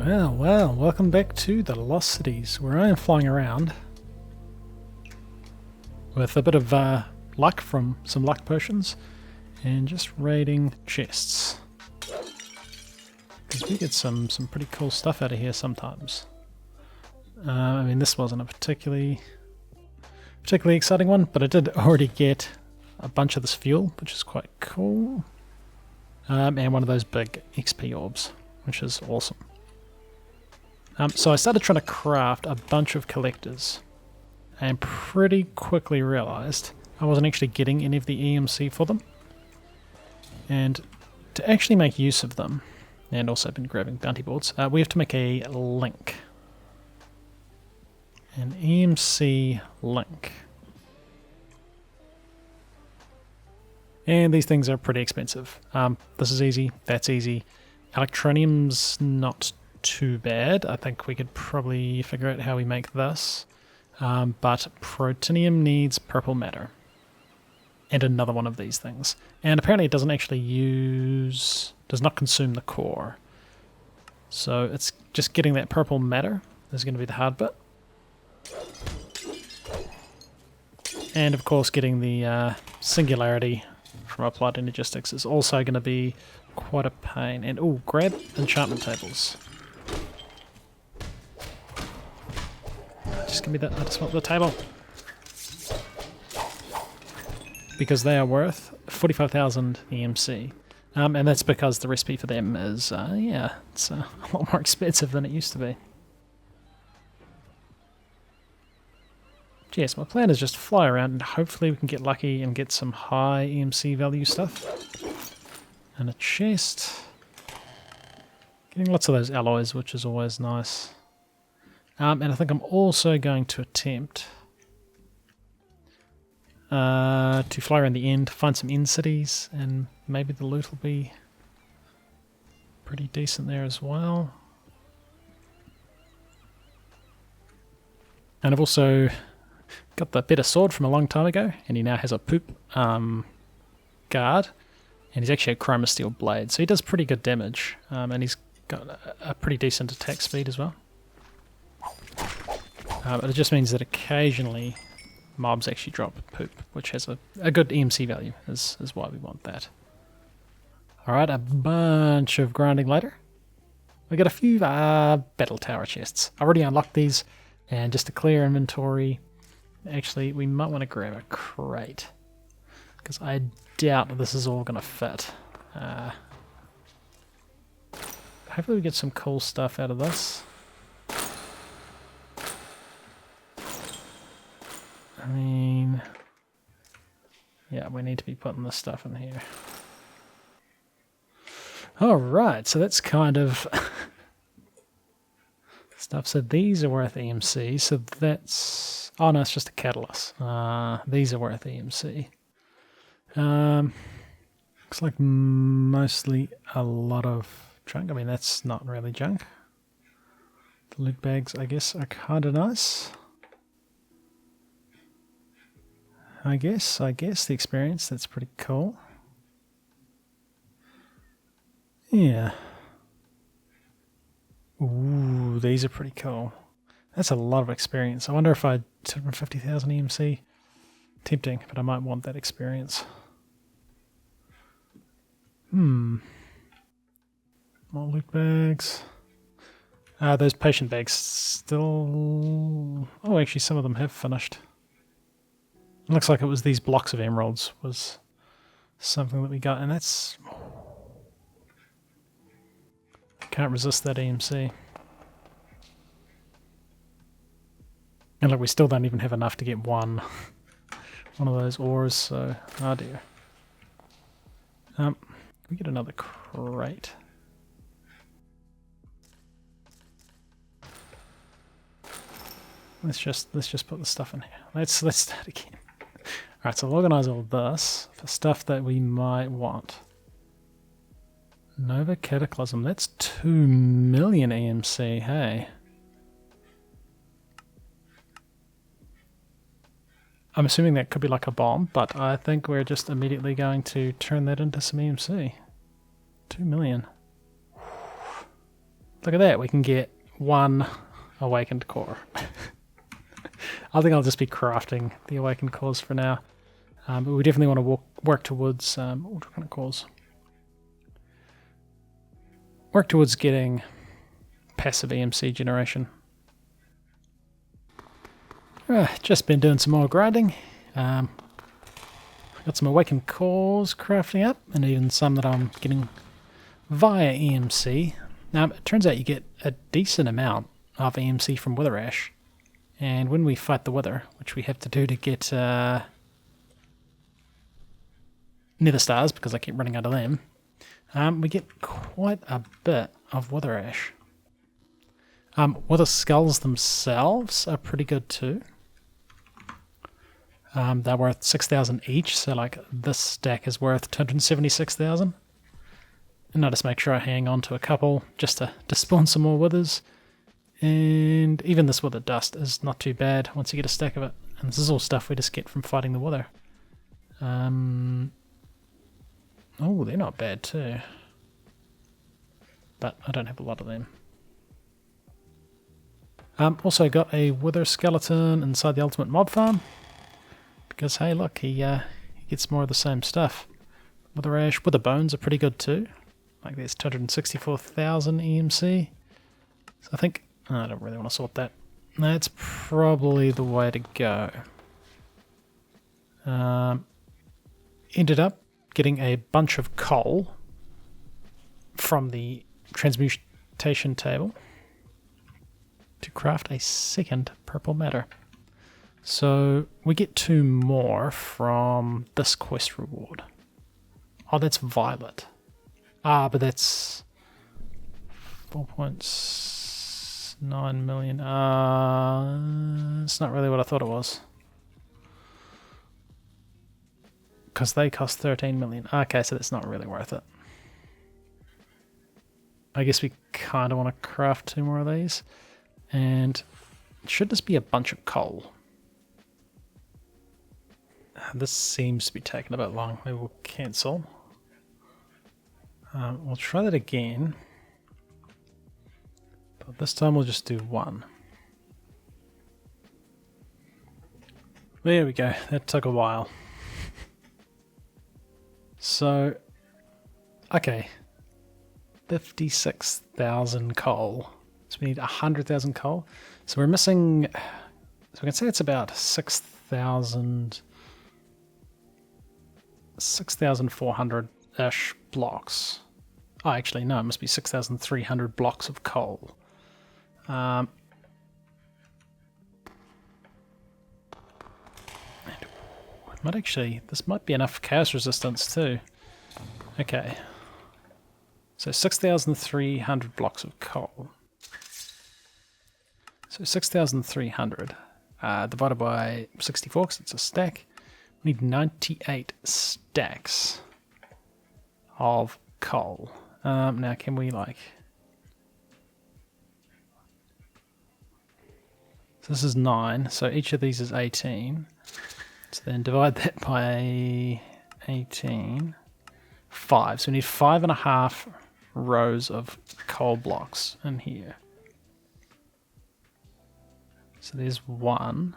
Well, welcome back to the Lost Cities, where I am flying around with a bit of luck from some luck potions and just raiding chests. Because we get some pretty cool stuff out of here sometimes. I mean, this wasn't a particularly exciting one, but I did already get a bunch of this fuel, which is quite cool. And one of those big XP orbs, which is awesome. So I started trying to craft a bunch of collectors and pretty quickly realized I wasn't actually getting any of the EMC for them. And to actually make use of them, and also been grabbing bounty boards, we have to make a link. An EMC link. And these things are pretty expensive. This is easy, that's easy. Electronium's not too bad. I think we could probably figure out how we make this. But protonium needs purple matter. And another one of these things. And apparently it doesn't actually does not consume the core. So it's just getting that purple matter is going to be the hard bit. And of course getting the singularity from applied energistics is also going to be quite a pain. And oh, grab enchantment tables. Just give me that, I just want the table. Because they are worth 45,000 EMC. And that's because the recipe for them is, yeah, it's a lot more expensive than it used to be. Yes, my plan is just to fly around and hopefully we can get lucky and get some high EMC value stuff. And a chest. Getting lots of those alloys, which is always nice. And I think I'm also going to attempt to fly around the end, find some end cities, and maybe the loot will be pretty decent there as well. And I've also got the better sword from a long time ago, and he now has a poop guard, and he's actually a chroma steel blade, so he does pretty good damage, and he's got a pretty decent attack speed as well. But it just means that occasionally mobs actually drop poop, which has a good EMC value, is why we want that. Alright, a bunch of grinding later. We got a few battle tower chests. I already unlocked these, and just to clear inventory, actually we might want to grab a crate, because I doubt this is all going to fit. Hopefully we get some cool stuff out of this. I mean, yeah, we need to be putting this stuff in here. Alright, so that's kind of stuff. So these are worth EMC, so that's... Oh no, it's just a catalyst. These are worth EMC. Looks like mostly a lot of junk. I mean, that's not really junk. The loot bags, I guess, are kind of nice. I guess the experience, that's pretty cool. Yeah. Ooh, these are pretty cool. That's a lot of experience. I wonder if 250,000 EMC. Tempting, but I might want that experience. More loot bags. Those patient bags still... Oh, actually some of them have finished. It looks like it was these blocks of emeralds was something that we got, and that's... Can't resist that EMC. And look, we still don't even have enough to get one of those ores, so... Oh dear. Can we get another crate? Let's just put the stuff in here. Let's start again. Alright, so I'll organize all this for stuff that we might want. Nova Cataclysm, that's 2 million EMC, hey. I'm assuming that could be like a bomb, but I think we're just immediately going to turn that into some EMC. 2 million. Look at that, we can get one awakened core. I think I'll just be crafting the awakened cores for now. But we definitely want to work towards what kind of cores? Work towards getting passive EMC generation. Just been doing some more grinding. Got some awakened cores crafting up, and even some that I'm getting via EMC. Now, it turns out you get a decent amount of EMC from Wither Ash, and when we fight the Wither, which we have to do to get Nether Stars, because I keep running out of them, we get quite a bit of Wither Ash. Wither Skulls themselves are pretty good too. They're worth 6,000 each, so like this stack is worth 276,000. And I just make sure I hang on to a couple just to spawn some more withers. And even this wither dust is not too bad once you get a stack of it. And this is all stuff we just get from fighting the wither. Oh, they're not bad too. But I don't have a lot of them. Also got a wither skeleton inside the ultimate mob farm. Because hey look, he gets more of the same stuff. Wither ash, wither bones are pretty good too. Like there's 264,000 EMC. So I think, I don't really want to sort that. That's probably the way to go. Ended up getting a bunch of coal from the transmutation table to craft a second purple matter. So we get 2 more from this quest reward. Oh, that's violet. Ah, but that's 4.9 million. It's not really what I thought it was. Because they cost 13 million. Okay, so that's not really worth it. I guess we kind of want to craft 2 more of these. And it should just be a bunch of coal. This seems to be taking a bit long. Maybe we'll cancel. We'll try that again. But this time we'll just do 1. There we go. That took a while. So, okay. 56,000 coal. So we need 100,000 coal. So we're missing, so we can say it's about 6,400-ish blocks. Oh, actually, no, it must be 6,300 blocks of coal. It might actually, this might be enough chaos resistance too. Okay. So 6,300 blocks of coal. So 6,300 divided by 64 because it's a stack. We need 98 stacks of coal. Now can we like... So this is 9, so each of these is 18. So then divide that by 18. 5, so we need 5.5 rows of coal blocks in here. So there's 1.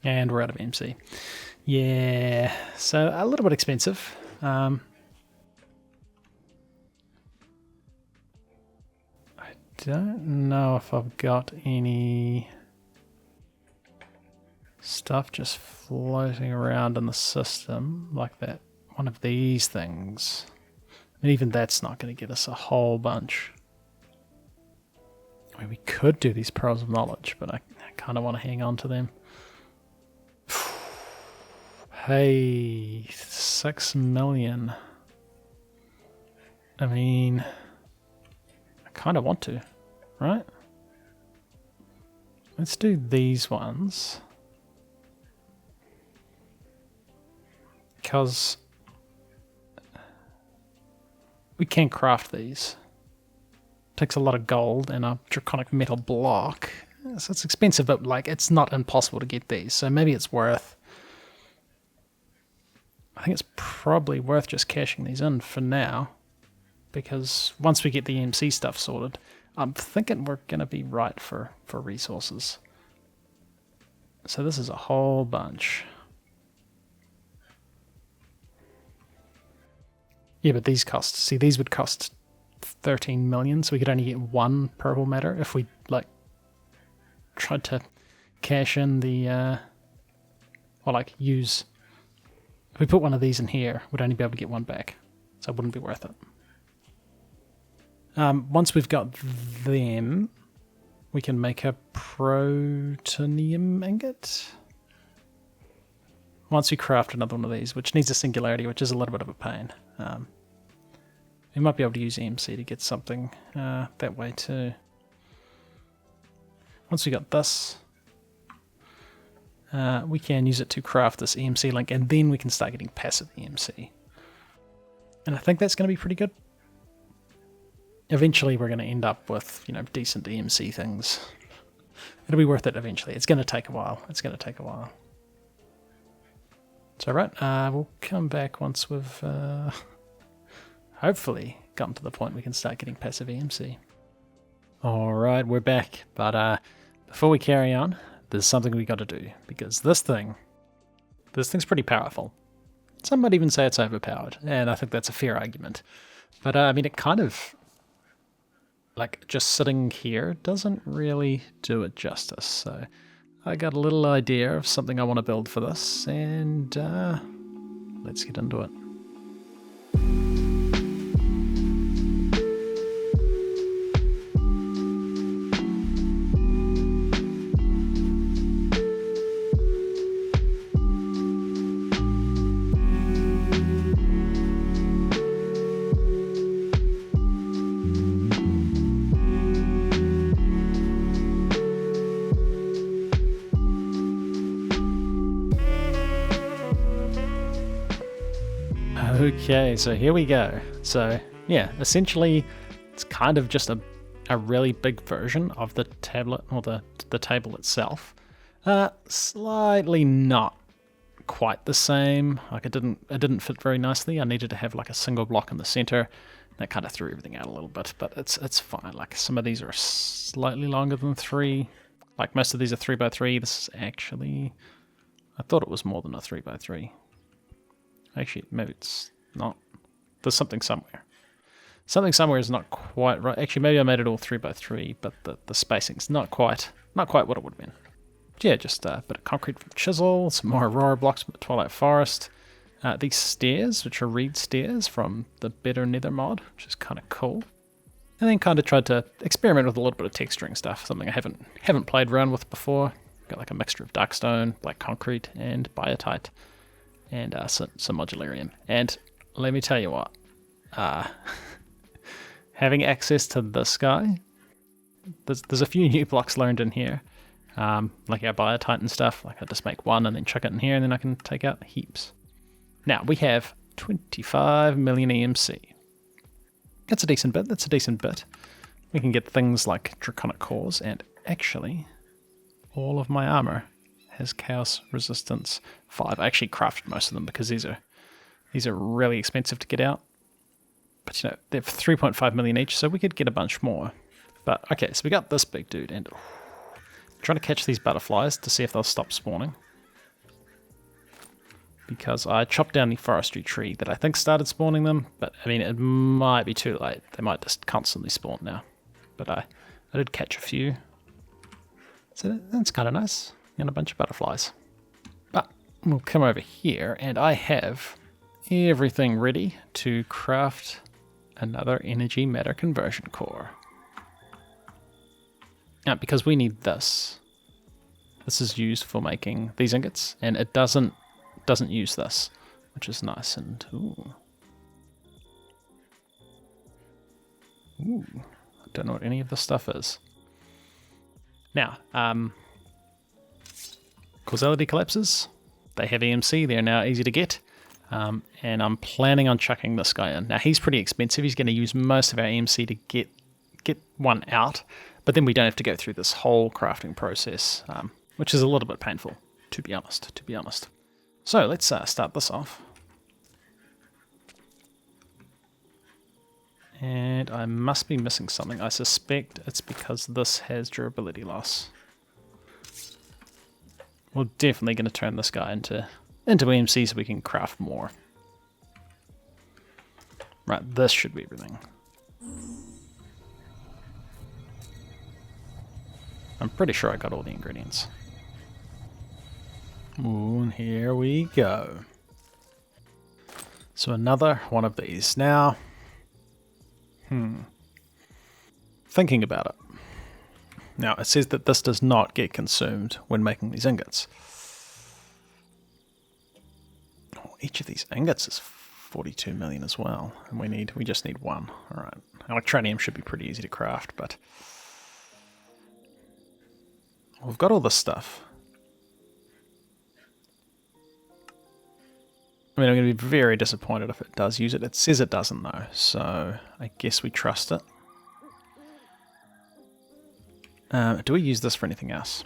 And we're out of MC. Yeah, so a little bit expensive. I don't know if I've got any stuff just floating around in the system like that. One of these things. And even that's not going to get us a whole bunch. I mean, we could do these pearls of knowledge, but I kind of want to hang on to them. Hey, 6 million. I mean, I kind of want to, right? Let's do these ones. Because we can craft these. Takes a lot of gold and a draconic metal block. So it's expensive, but like it's not impossible to get these. So maybe it's worth... I think it's probably worth just cashing these in for now. because once we get the EMC stuff sorted, I'm thinking we're going to be right for resources. So this is a whole bunch. Yeah, but these cost, see, these would cost 13 million, so we could only get one purple matter if we, like, tried to cash in the, or, like, use... If we put one of these in here, we'd only be able to get one back, so it wouldn't be worth it. Once we've got them, we can make a protonium ingot. Once we craft another one of these, which needs a singularity, which is a little bit of a pain. We might be able to use EMC to get something that way too. Once we got this, we can use it to craft this EMC link, and then we can start getting passive EMC. And I think that's going to be pretty good. Eventually we're going to end up with, you know, decent EMC things. It'll be worth it eventually. It's going to take a while. It's going to take a while. So right, we'll come back once we've hopefully gotten to the point we can start getting passive EMC. Alright, we're back, but before we carry on, there's something we got to do, because this thing's pretty powerful. Some might even say it's overpowered, and I think that's a fair argument. But I mean, it kind of, like, just sitting here doesn't really do it justice, so I got a little idea of something I want to build for this, and let's get into it. Okay, so here we go. So yeah, essentially it's kind of just a really big version of the tablet, or the table itself. Slightly not quite the same. Like it didn't fit very nicely. I needed to have like a single block in the center. That kind of threw everything out a little bit, but it's fine. Like some of these are slightly longer than 3. Like most of these are 3x3. This is actually, I thought it was more than a 3x3. Actually, maybe it's not. There's something somewhere. Something somewhere is not quite right. Actually, maybe I made it all 3x3, but the spacing's not quite what it would have been. But yeah, just a bit of concrete from chisel, some more Aurora blocks from the Twilight Forest. These stairs, which are reed stairs from the Better Nether mod, which is kind of cool. And then kind of tried to experiment with a little bit of texturing stuff, something I haven't played around with before. Got like a mixture of dark stone, black concrete, and biotite, and some modularium. And let me tell you what, having access to this guy, there's a few new blocks learned in here, like our biotite and stuff. Like I just make one and then chuck it in here, and then I can take out heaps. Now we have 25 million EMC. That's a decent bit. We can get things like draconic cores, and actually all of my armor has chaos resistance 5. I actually crafted most of them because these are really expensive to get out. But you know, they're 3.5 million each, so we could get a bunch more. But okay, so we got this big dude, and I'm trying to catch these butterflies to see if they'll stop spawning. Because I chopped down the forestry tree that I think started spawning them, but I mean, it might be too late. They might just constantly spawn now. But I did catch a few. So that's kind of nice. And a bunch of butterflies. But we'll come over here, and I have everything ready to craft another energy matter conversion core. Now, because we need this. This is used for making these ingots, and it doesn't use this, which is nice. And ooh, I don't know what any of this stuff is. Now, causality collapses. They have EMC. They're now easy to get. And I'm planning on chucking this guy in. Now, he's pretty expensive. He's going to use most of our EMC to get one out. But then we don't have to go through this whole crafting process, which is a little bit painful, to be honest. So let's start this off. And I must be missing something. I suspect it's because this has durability loss. We're definitely going to turn this guy into EMC so we can craft more. Right, this should be everything. I'm pretty sure I got all the ingredients. Ooh, and here we go. So another one of these. Now, thinking about it. Now, it says that this does not get consumed when making these ingots. Oh, each of these ingots is 42 million as well, and we just need one. All right, electronium should be pretty easy to craft, but we've got all this stuff. I mean, I'm going to be very disappointed if it does use it. It says it doesn't though, so I guess we trust it. Do we use this for anything else?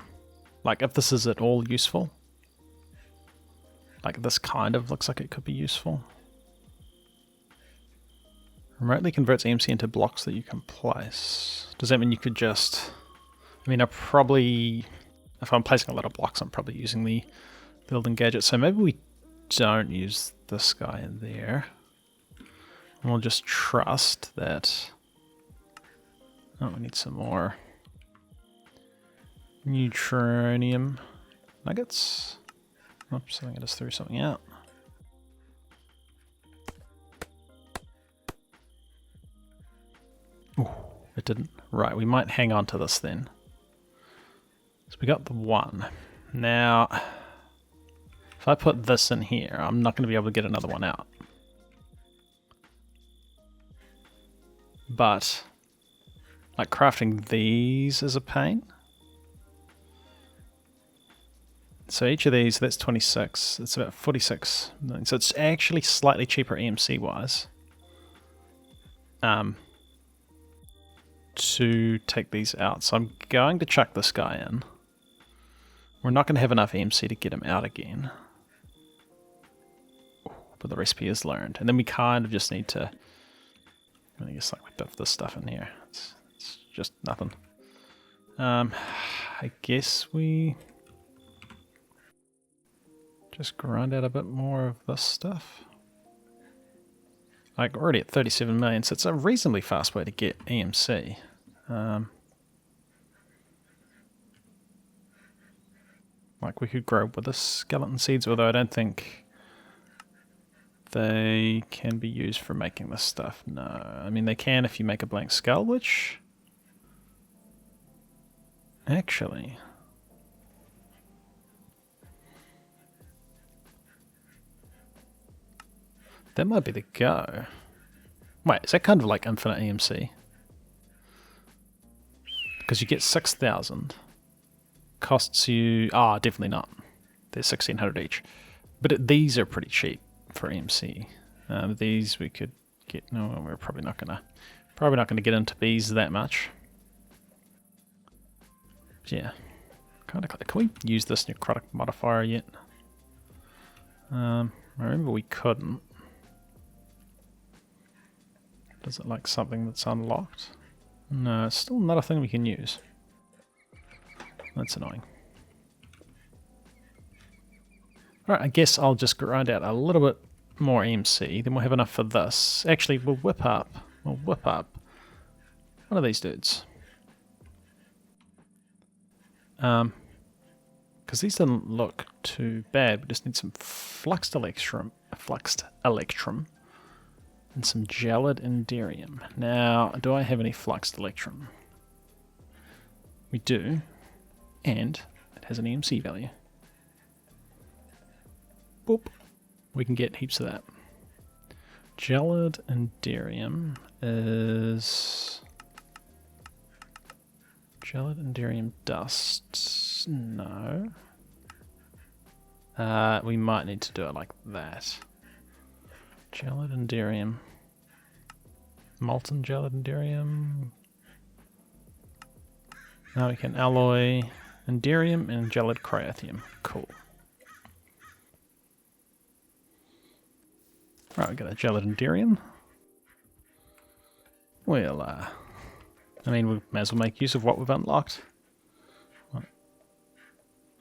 Like, if this is at all useful? Like, this kind of looks like it could be useful. Remotely converts EMC into blocks that you can place. Does that mean you could just... I mean, if I'm placing a lot of blocks, I'm probably using the building gadget. So maybe we don't use this guy in there. And we'll just trust that... Oh, we need some more neutronium nuggets. Oops, I think I just threw something out. Ooh, it didn't. Right, we might hang on to this then. So we got the one. Now, if I put this in here, I'm not going to be able to get another one out. But, like, crafting these is a pain. So each of these, that's 26, it's about 46 million. So it's actually slightly cheaper EMC-wise to take these out. So I'm going to chuck this guy in. We're not going to have enough EMC to get him out again. But the recipe is learned. And then we kind of just need to... I guess like we duff this stuff in here. It's just nothing. I guess we... just grind out a bit more of this stuff. Like, already at 37 million, so it's a reasonably fast way to get EMC. Like, we could grow with the skeleton seeds, although I don't think they can be used for making this stuff. No, I mean, they can if you make a blank skull, which... actually... that might be the go. Wait, is that kind of like infinite EMC? Because you get 6,000. Costs you... ah, definitely not. They're 1,600 each. But these are pretty cheap for EMC. These we could get... no, we're probably not gonna get into these that much. But yeah. Kind of... can we use this necrotic modifier yet? I remember we couldn't. Is it like something that's unlocked? No, it's still not a thing we can use. That's annoying. Alright, I guess I'll just grind out a little bit more EMC, then we'll have enough for this. Actually, we'll whip up one of these dudes. Because these didn't look too bad, we just need some fluxed electrum, and some gelid enderium. Now, do I have any fluxed electrum? We do, and it has an EMC value. Boop. We can get heaps of that. Gelid enderium is... gelid enderium dust. No. We might need to do it like that. Gelid enderium. Molten gelid enderium. Now we can alloy enderium and gelid cryothium. Cool. Right, we got a gelid enderium. Well, I mean, we may as well make use of what we've unlocked.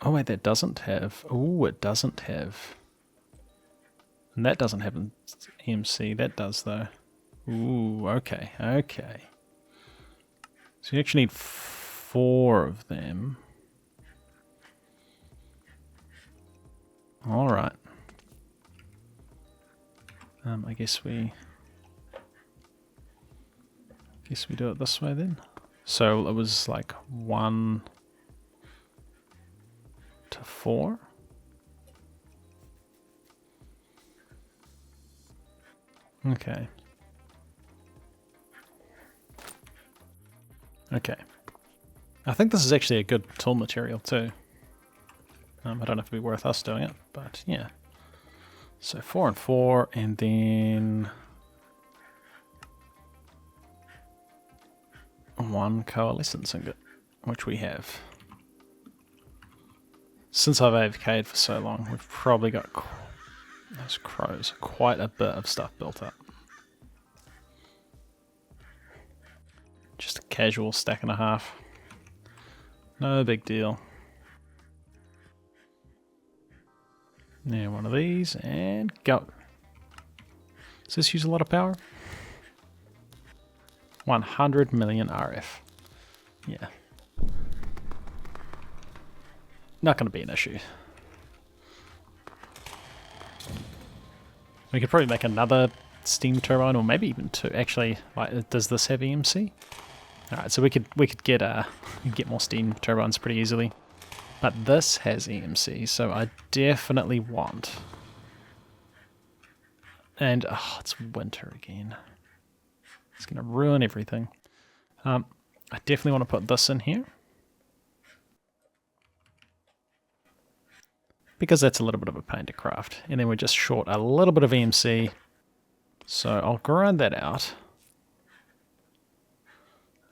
Oh wait, that doesn't have... Oh, it doesn't have... And that doesn't have an EMC, that does though. Ooh, okay, okay. So you actually need 4 of them. Alright. I guess we do it this way then. So it was like 1 to 4. Okay. Okay. I think this is actually a good tool material too. I don't know if it'd be worth us doing it, but yeah. So 4 and 4, and then 1 coalescence ingot, which we have. Since I've AFK'd for so long, we've probably got those crows, quite a bit of stuff built up. Just a casual stack and a half. No big deal. Now one of these, and go. Does this use a lot of power? 100 million RF. Yeah. Not going to be an issue. We could probably make another steam turbine, or maybe even 2. Actually, like, does this have EMC? Alright, so we could get more steam turbines pretty easily. But this has EMC, so I definitely want... And, oh, it's winter again. It's going to ruin everything. I definitely want to put this in here. Because that's a little bit of a pain to craft. And then we're just short a little bit of EMC. So I'll grind that out.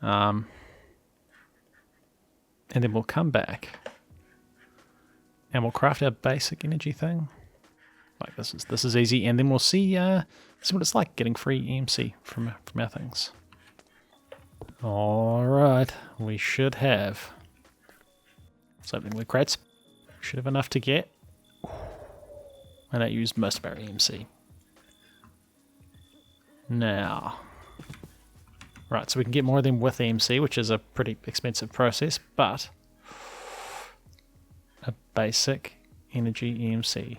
And then we'll come back. And we'll craft our basic energy thing. Like this is easy, and then we'll see what it's like getting free EMC from our things. Alright, we should have. Let's open the crates. We should have enough to get. And that used most of our EMC. Now. Right, so we can get more of them with EMC, which is a pretty expensive process, but a basic energy EMC.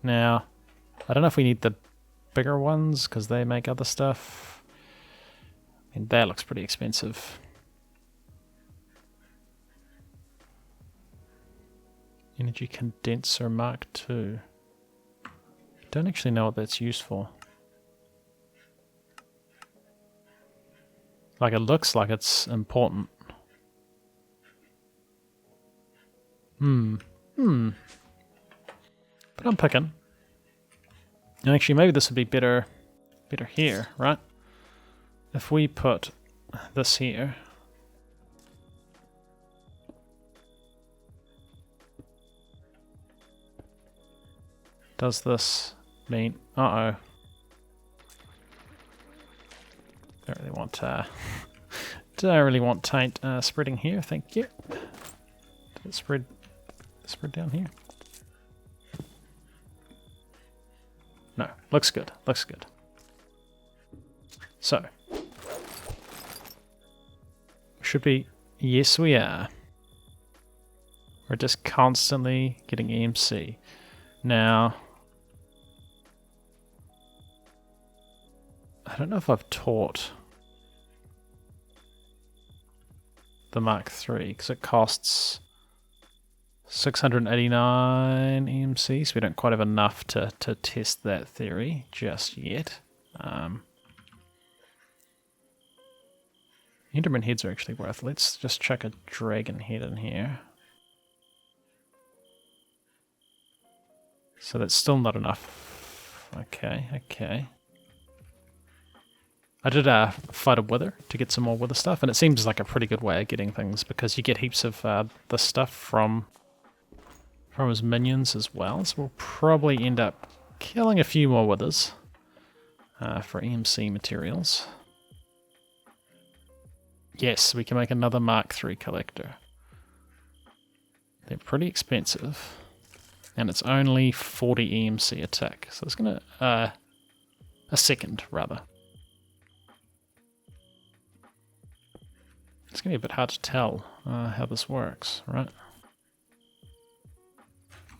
Now, I don't know if we need the bigger ones because they make other stuff. And that looks pretty expensive. Energy condenser Mark II. Don't actually know what that's used for. Like, it looks like it's important. But I'm picking. And actually, maybe this would be better here, right? If we put this here. Does this mean... Uh-oh. Don't really want taint spreading here, thank you. Did it spread down here? No, looks good, looks good. So, should be, yes we are. We're just constantly getting EMC. Now, I don't know if I've taught the Mark III, because it costs 689 EMC, so we don't quite have enough to test that theory just yet. Enderman heads are actually worth. Let's just chuck a dragon head in here. So that's still not enough. Okay, okay. I did fight a wither to get some more wither stuff, and it seems like a pretty good way of getting things because you get heaps of this stuff from his minions as well. So we'll probably end up killing a few more withers for EMC materials. Yes, we can make another Mark III collector. They're pretty expensive. And it's only 40 EMC a tick. So it's going to... a second, rather. It's going to be a bit hard to tell how this works, right?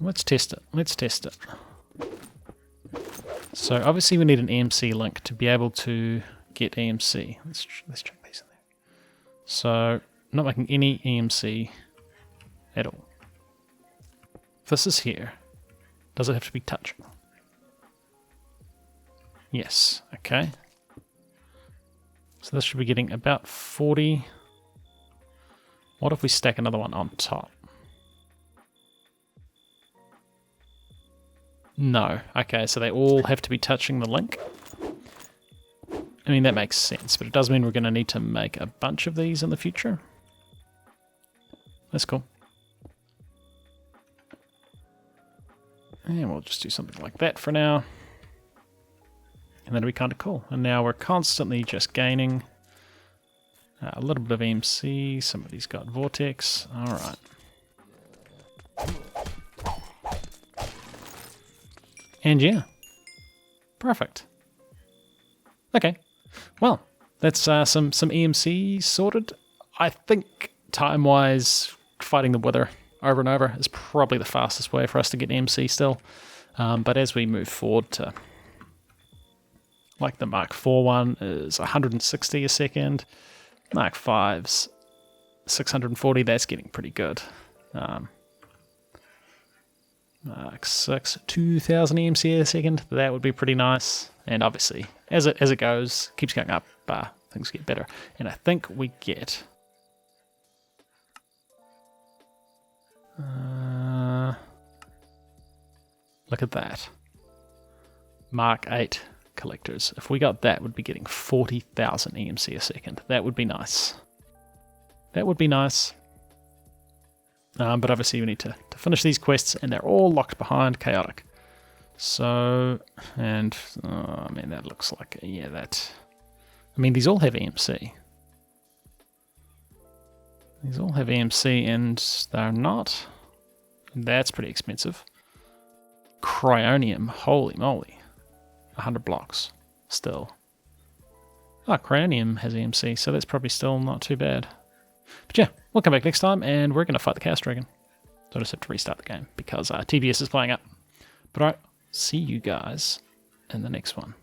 Let's test it. Let's test it. So obviously we need an EMC link to be able to get EMC. Let's check these in there. So not making any EMC at all. If this is here, does it have to be touching? Yes, okay. So this should be getting about 40. What if we stack another one on top? No. Okay, so they all have to be touching the link. I mean, that makes sense, but it does mean we're going to need to make a bunch of these in the future. That's cool. And we'll just do something like that for now. And that'll be kind of cool. And now we're constantly just gaining a little bit of EMC. Somebody's got Vortex. All right. And yeah, perfect. Okay, well, that's some EMC sorted. I think time-wise, fighting the Wither over and over is probably the fastest way for us to get EMC still. But as we move forward to, like the Mark IV one is 160 a second, Mark V's 640, that's getting pretty good. Mark 6, 2000 EMC a second, that would be pretty nice. And obviously, as it goes, keeps going up, things get better. And I think we get... look at that. Mark 8 collectors. If we got that, we'd be getting 40,000 EMC a second. That would be nice. That would be nice. But obviously we need to finish these quests, and they're all locked behind Chaotic. So, and, oh man, that looks like, yeah, that... I mean, these all have EMC. These all have EMC, and they're not... That's pretty expensive. Cryonium, holy moly. 100 blocks, still. Ah, Cryonium has EMC, so that's probably still not too bad. But yeah, we'll come back next time, and we're going to fight the Chaos Dragon. So I just have to restart the game, because TBS is playing up. But alright, see you guys in the next one.